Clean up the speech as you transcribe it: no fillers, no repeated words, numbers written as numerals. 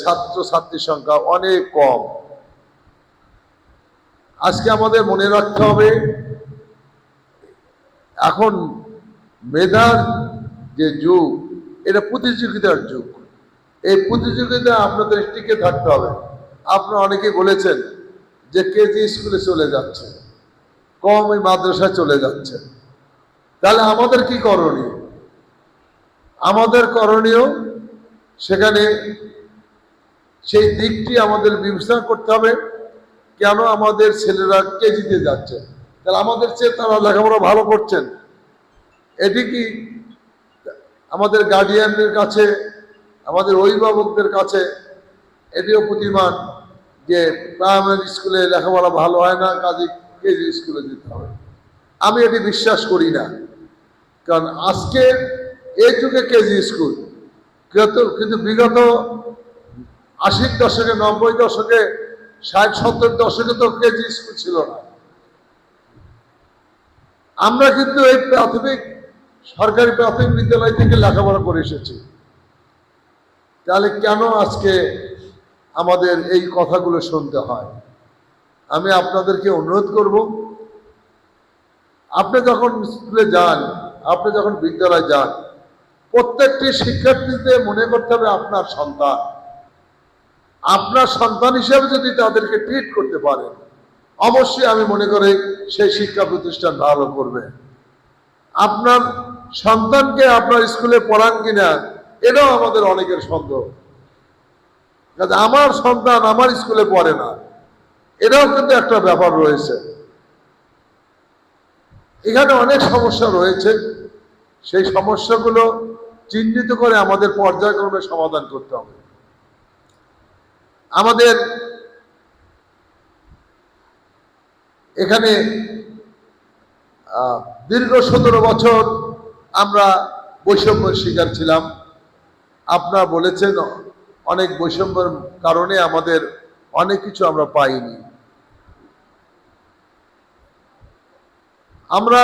ছাত্র ছাত্রীর সংখ্যা অনেক কম। আজকে আমাদের মনে রাখতে হবে, এখন মেধার যে যুগ, এটা প্রতিযোগিতার যুগ। এই প্রতিযোগিতা আপনাদের টিকে থাকতে হবে। আপনারা অনেকে বলেছেন যে কেজি স্কুলে চলে যাচ্ছে, কম ওই মাদ্রাসায় চলে যাচ্ছে। তাহলে আমাদের কি করণীয়? আমাদের করণীয় সেখানে সেই দিকটি আমাদের বিবেচনা করতে হবে। কেন আমাদের ছেলেরা কেজিতে যাচ্ছে? তাহলে আমাদের চেয়ে তারা লেখাপড়া ভালো করছেন, এটি কি আমাদের গার্ডিয়ানদের কাছে, আমাদের অভিভাবকদের কাছে এটিও প্রতিমান যে প্রাইমারি স্কুলে লেখাপড়া ভালো হয় না, কাজে কেজি স্কুলে যেতে হবে? আমি এটি বিশ্বাস করি না। কারণ আজকে এই যুগে কেজি স্কুল, কিন্তু বিগত 80-র দশকে, 90-র দশকে, 60-70-র দশকে তো কেজি স্কুল ছিল না। আমরা কিন্তু এই সরকারি প্রাথমিক বিদ্যালয় থেকে লেখাপড়া করে এসেছি। তাহলে কেন আজকে আমাদের এই কথাগুলো শুনতে হয়? আমি আপনাদেরকে অনুরোধ করব, আপনি যখন স্কুলে যান, আপনি যখন বিদ্যালয়ে যান, প্রত্যেকটি শিক্ষার্থীতে মনে করতে হবে আপনার সন্তান। আপনার সন্তান হিসেবে যদি তাদেরকে ট্রিট করতে পারেন, অবশ্যই আমি মনে করি সেই শিক্ষা প্রতিষ্ঠান ভালো করবে। আপনার সন্তানকে আপনার স্কুলে পড়ান কিনা, এটাও আমাদের অনেকের সন্দেহ। আমার সন্তান আমার স্কুলে পড়ে না, এটাও কিন্তু একটা ব্যাপার রয়েছে। এখানে অনেক সমস্যা রয়েছে। সেই সমস্যাগুলো চিহ্নিত করে আমাদের পর্যায়ক্রমে সমাধান করতে হবে। আমাদের এখানে দীর্ঘ 17 বছর আমরা বৈষম্যের শিকার ছিলাম। আপনারা বলেছেন অনেক বৈষম্যের কারণে আমাদের অনেক কিছু আমরা পাইনি। আমরা